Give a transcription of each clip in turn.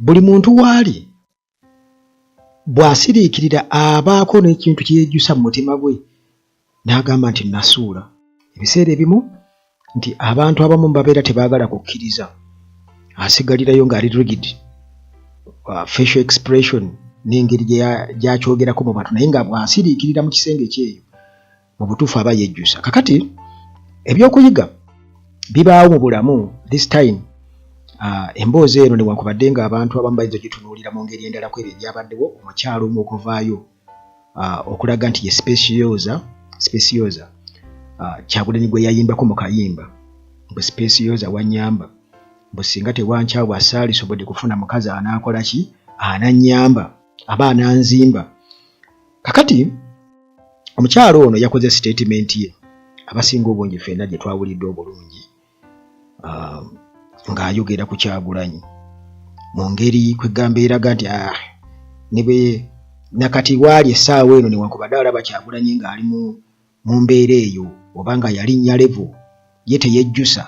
buli muntu waali bw'asiriikirira abaako n'ekintu kyejjusa mu mutima gwe n'agamba nti nasuula. Ebiseera ebimu nti abantu abamu babeera tebaagala kukkiriza, asigalirayo ng'ali rigid, facial expression n'engeri gy'akyogerako mu bantu, naye nga bw'asiriikirira mu kisenge kyeyo mu butuufu aba yejjusa. Kakati ebyokuyiga bibaawo mu bulamu this time. Emboozi eno newankubadde nga abantu abamu bayinza ogitunuulira mu ngeri endala ku ebyo ebyabaddewo, omukyalo omu okuvaayo okulaga nti ye specioza Kyagulanyi gwe yayimbako mu kayimba mbu specioza wannyamba, mbu singa tewankyawa asaali sobodde kufuna mukazi anaakola ki, anannyamba aba ananzimba. Kakati omukyalo ono yakoze statement ye abasinga obungi ffenna gye twawulidde obulungi, ng'ayogera ku Kyagulanyi mu ngeri kwegamba eraga nti ne bwe nakati waali essaawa eno newankubadde alaba Kyagulanyi ng'ali mu mbeera eyo oba nga yalinnya levo ye teyejjusa.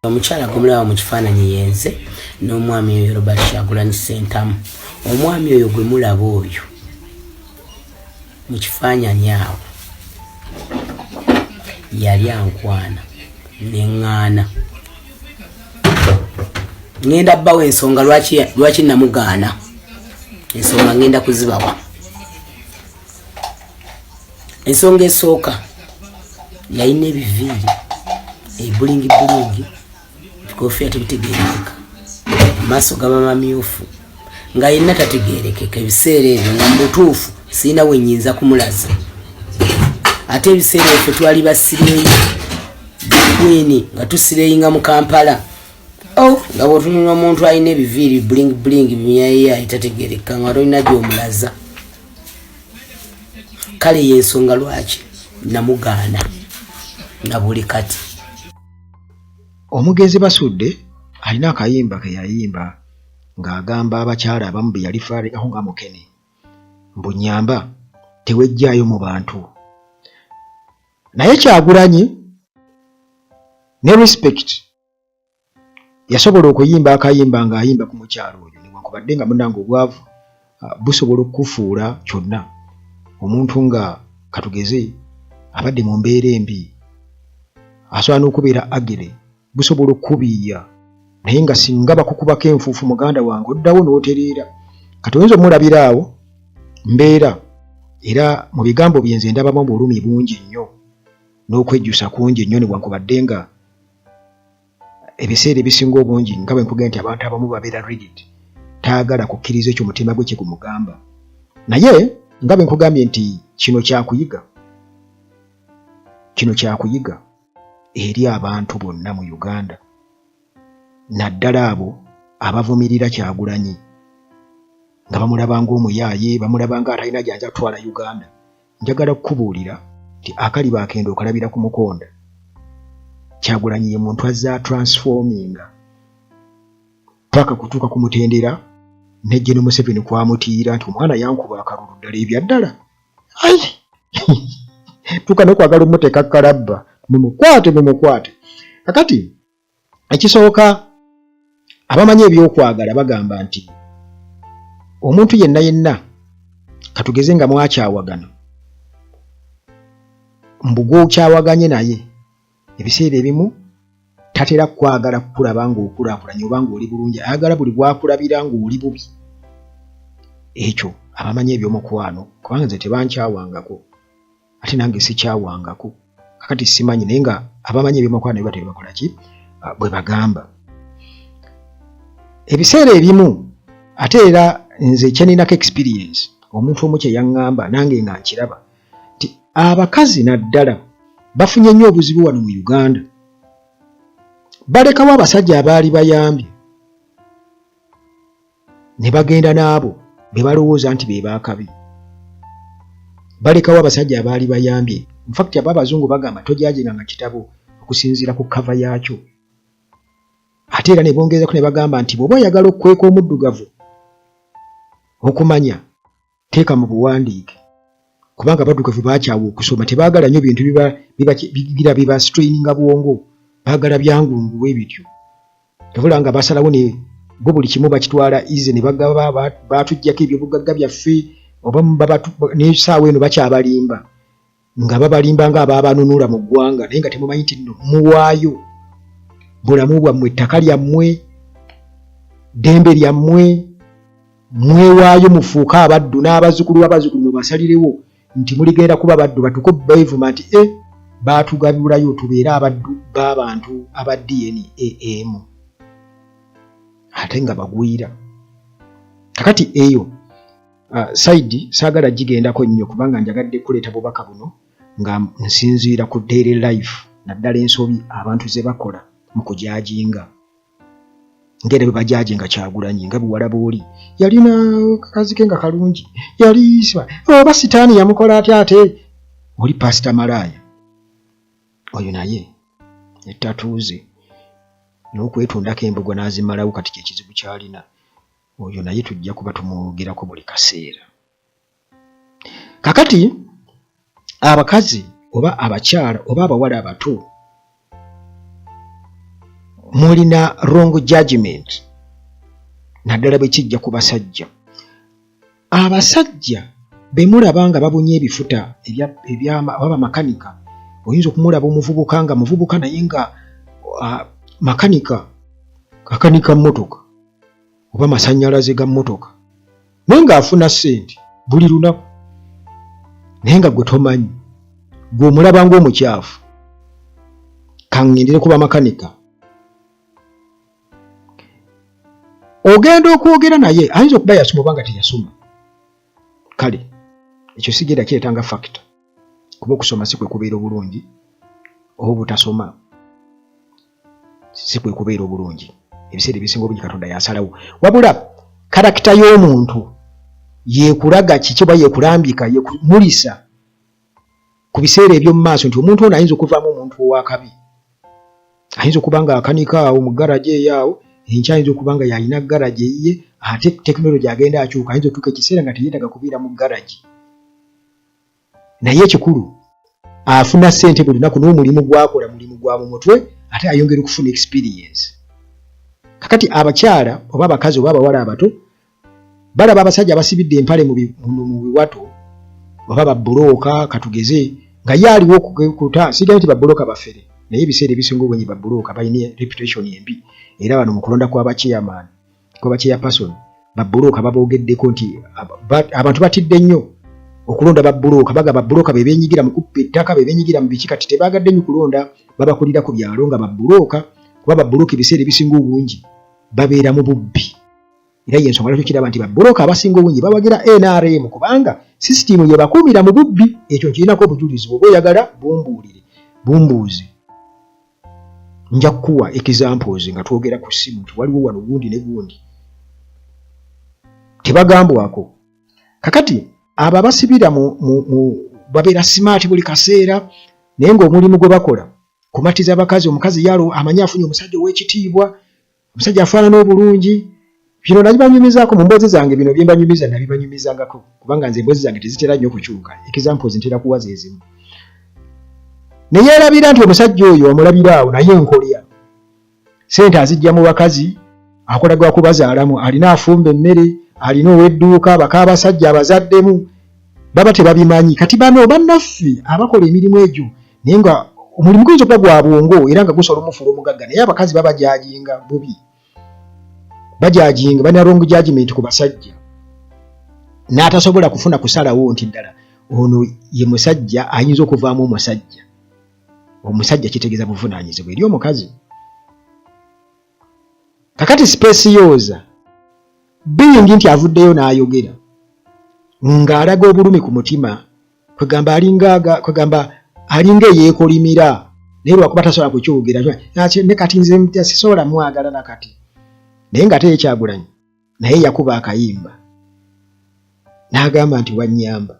Omukyala gumulaba mu kifaananyi yenze n'omwami oyo Robert Kyagulanyi Ssentamu. Omwami oyo gwe mulaba oyo mu kifaananyi awo yali ankwana neŋŋaana. Ngenda bbawo ensonga lwaki namugaana, ensonga ngenda kuzibawa. Ensonga esooka yalina ebiviiri ebulingi ebikoofiya tebitegeerekeka, amaaso gaba mamyufu nga yenna tategeerekeka. Ebiseera ebyo nga mutuufu sirina we nnyinza kumulaza. Ate ebiseera effe twali basireeyi Queen nga tusireeyinga mu Kampala, nga bw'otunula omuntu alina ebiviiri bulingi bimyaye tategeerekeka nga tolina gy'omulaza. Kale y'ensonga lwaki namugaana na buli kati. Omugezi Basudde alina akayimba ke yayimba ng'agamba abakyala abamu be yali faalingako nga mukene, mbu nnyamba tewejjaayo mu bantu. Naye Kyagulanyi ne respect yasobola okuyimba akayimba ng'ayimba ku mukyalo oyo, newankubadde nga munnange obwavu busobola okukufuula kyonna. Omuntu nga katugeze abadde mu mbeera embi asobola n'okubeera agere, busobola okubiiya, naye nga singa bakukubako enfuufu muganda wange oddawo n'otereera. Kati oyinza omulabira awo mbeera, era mu bigambo byenze ndabamu obulumi bungi nnyo n'okwejjusa kungi nnyo, newankubadde nga ebiseera ebisinga obungi nga bwe nkugenda nti abantu abamu babeera rigid, taagala kukkiriza ekyo mutima gwe kye gumugamba. Naye nga bwe nkugambye nti kino kyakuyiga eri abantu bonna mu Uganda, naddala abo abavumirira Kyagulanyi nga bamulaba ng'omuyaaye, bamulaba nga atalina gy'ajja kutwala Uganda. Njagala kukubuulira nti akali baakenda okalabira ku mukonda. Kyagulanyi ye muntu azza transforminga paka kutuuka ku mutendera ne General Museveni kwamutiira nti omwana yankuba akalulu ddala ebya ddala. Ai tuuka n'okwagala omuteeka kalabba, mumukwate. Kakati ekisooka abamanyi ebyokwagala bagamba nti omuntu yenna katugeze nga mwakyawagana, mbu gw'okyawaganye naye ebiseera ebimu tatera kwagala kukulaba ng'okulaakulanye oba ng'oli bulungi, ayagala buli bwakulabira ng'oli bubi. Ekyo abamanyi ebyomukwano, kubanga nze tebankyawangako ate nange sikyawangako, kakati simanyi, naye nga abamanyi ebyomukwano bye batera bakola ki bwe bagamba. Ebiseera ebimu ate era nze kyeninako experience, omuntu omu kye yaŋŋamba nange nga nkiraba, nti abakazi naddala bafunye nnyo obuzibu wano mu Uganda. Balekawo abasajja abaali bayambye ne bagenda n'abo be balowooza nti be baakabi. Balekawo abasajja abaali bayambye. In fact abo abazungu bagamba tojajenganga kitabo okusinziira ku kava yaakyo. Ate era ne bongerezako ne bagamba nti bw'oba oyagala okukweka omuddugavu okumanya, teeka mu buwandiike, kubanga abaddugavu baakyawa okusoma, tebaagala nnyo bintu biba straininga bwongo, baagala byangunguwe bityo. tebula nga basalawo ne bo buli kimu bakitwala ize ne bagaba batujjako ebyobugagga byaffe oba ne saawa eno bakyabalimba nga babalimba nga abaabanunula mu ggwanga naye nga temumanyi nti nno muwaayo bulamu bwammwe ettaka lyammwe ddembe lyammwe mwewaayo mufuuke abaddu n'abazzukulu b'abazzukulu mubasalirewo nti muligenda kuba baddu batuko beevuma nti baatugabulayo tubeere abaddu b'abantu aba DNA ate nga bagwira kakati eyo saidi saagala gigendako nnyo kubanga njagadde kuleeta bubaka buno nga nsinziira ku daily life naddala ensobi abantu ze bakola mu kujajinga ngere bwe bajajinga Kyagulanyi nga buwala booli yalina kakazi ke nga kalungi yali oba sitaani yamukola atya ate oli pasita malaya oyo naye ettatuuze n'okwetundako embogo n'azimalawo kati kyekizibu kyalina oyo naye tujja kuba tumwogerako buli kaseera kakati abakazi oba abakyala oba abawala abato mulina wrong judgment naddala bwe kijja ku basajja abasajja be mulaba nga babunye ebifuta oba makanika oyinza okumulaba omuvubuka nga muvubuka naye nga akanika mmotoka oba masannyalaze ga mmotoka naye ng'afuna ssente buli lunaku naye nga gwe tomanyi gwe omulaba ng'omukyafu kaŋŋendere kuba makanika ogenda okwogera naye ayinza okuba yasoma oba nga teyasoma kale ekyo sigenda kireetanga factor kuba okusoma si kwe kubeera obulungi oba obutasoma si kwe kubeera obulungi ebiseera ebisinga obungi Katonda yasalawo wabula karakita y'omuntu yeekulaga kiki oba yeekulambika yeekumulisa ku biseera eby'omu maaso nti omuntu ono ayinza okuvaamu omuntu ow'akabi ayinza okuba nga akanika awo mu garaji eyaawo enkya ayinza okuba nga yalina garaji eyiye ate tekinologi agenda akyuka ayinza otuuka ekiseera nga teyeetaga kubeera mu garaji naye ekikulu afuna ssente buli lunaku n'omulimu gwakola mulimu gwa mu mutwe ate ayongera okufuna experience kakati abakyala oba abakazi oba abawala abato balaba abasajja abasibidde empale mu biwato oba babbulooka katugeze nga ye aliwo okukuta sigaye nti babbulooka bafere naye ebiseera ebisinga obwenyi babbulooka balina reputation embi era bano mu kulonda kw'abachairman kw'abachairperson babbulooka baboogeddeko nti abantu batidde nnyo okulonda babbulooka baga babbulooka be beenyigira mu kuppa ettaka be beenyigira mu biki kati tebaagadde nnyo kulonda babakulira ku byalo nga babbulooka kuba babbulooka ebiseera ebisinga obungi babeera mu bubbi era y'ensonga lwaki kiraba nti babbulooka abasinga obungi bawagira NRM kubanga sisitimu ye bakuumira mu bubbi ekyo nkirinako obujulizi bwe oyagala bumbuuze nja kukuwa examples nga twogera ku ssimu nti waliwo wano gundi ne gundi tebagambwako kakati abo abasibira babeera smart buli kaseera naye ng'omulimu gwe bakola kumatiza abakazi omukazi yalo amanyi afunye omusajja ow'ekitiibwa omusajja afaanana obulungi bino nabibanyumizaako mu mboozi zange bino byembanyumiza nabibanyumizangako kubanga nze emboozi zange tezitera nnyo okukyuka examples ntera kuwaza ezimu ne yeerabira nti omusajja oyo amulabira awo naye nkolya ssente azijja mu bakazi akola gwa kubazaalamu alina afumba emmere alina ow'edduuka baka abasajja abazaddemu baba tebabimanyi kati bano bannaffe abakola emirimu egyo naye nga omulimu guyinza okuba gwa bwongo era nga gusobola omufuula omugagga naye abakazi babajajinga bubi bajajinga balina wrong judgment ku basajja n'atasobola kufuna kusalawo nti ddala ono ye musajja ayinza okuvaamu omusajja kitegeeza buvunaanyizibwa eri omukazi kakati space yooza biyingi nti avuddeyo n'ayogera ng'alaga obulumi ku mutima kwegamba alinga eyeekolimira naye lwakuba tasobola kukyogera ne kati nze sisobola mwagala nakati naye nga ate Kyagulanyi naye yakuba akayimba n'agamba nti wannyamba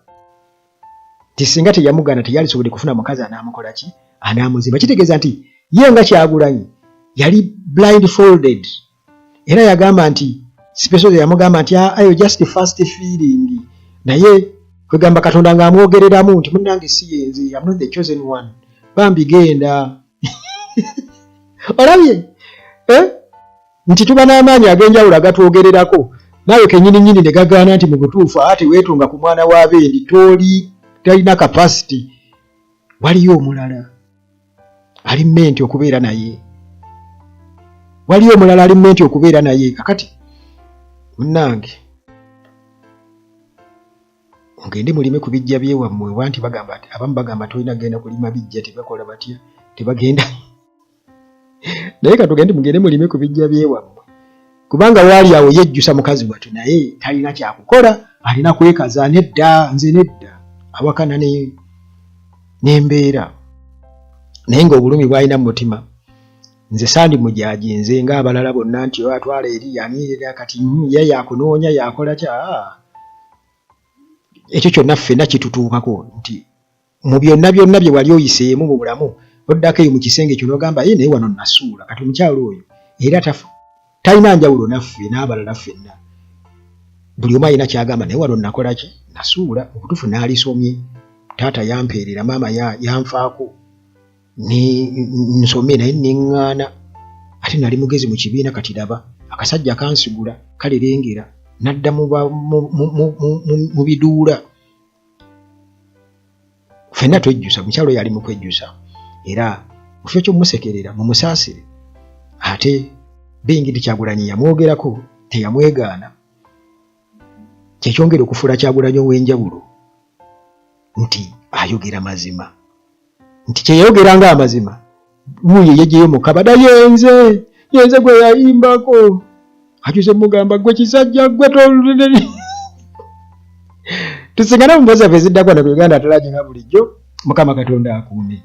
nti singa teyamugaana teyalisobodde kufuna mukazi anaamukola ki anaamuzimba kitegeeza nti ye nga Kyagulanyi yali blindfolded era yagamba nti special yamugamba nti ayo just first feeling naye kwegamba Katonda ng'amwogereramu nti munnange si yenze I'm not the chosen one bambi genda olabye nti tuba n'amaanyi ag'enjawulo agatwogererako nawe kenyini nyini ne gagaana nti mu butuufu ate weetunga ku mwana wa bendi talina capacity. Waliyo omulala ali mmenti okubeera naye. Waliyo omulala ali mmenti okubeera naye. Kakati munnange ngende mulime ku bijja byewammwe wanti bagamba ati abamu bagamba tolina genda kulima bijja tebakola batya tebagenda. Naye katugende mugende mulime ku bijja byewammwe kubanga waali awo yejjusa mukazi wattu naye talina kyakukola alina kwekaza nedda nze nedda awakana n'embeera. Naye ng'obulumi bw'alina mu mutima nze sandi mujaji nze ng'abalala bonna nti atwala eri yanirira kati ye yakunoonya yakola kya ekyo kyonna ffenna kitutuukako nti mu byonna bye wali oyiseemu mu bulamu oddako eyo mu kisenge kino ogamba ye naye wano nasuula kati omukyalo oyo era talina njawulo naffe n'abalala ffenna buli omu alina kyagamba naye wano nakola ki nasuula mu butuufu n'alisomye taata yampeerera maama yanfaako nsome naye neŋŋaana ate nali mugezi mu kibiina kati laba akasajja kansigula kalerengera nadda mu biduula. Ffenna twejjusa mukyalo yali mu kwejjusa era mufyo ky'omumusekerera mumusaasire ate Bingiti Kyagulanyi yamwogerako teyamwegaana kyekyongera okufuula Kyagulanyi ow'enjawulo nti ayogera mazima nti kyeyayogera ng'amazima wuyo yejjeyo mu kabada yenze gwe yayimbako akyuse mugamba gwe kisajja gwe tusingana mu mpoza ffe ziddako na ku Uganda atalaje nga bulijjo Mukama Katonda akuume.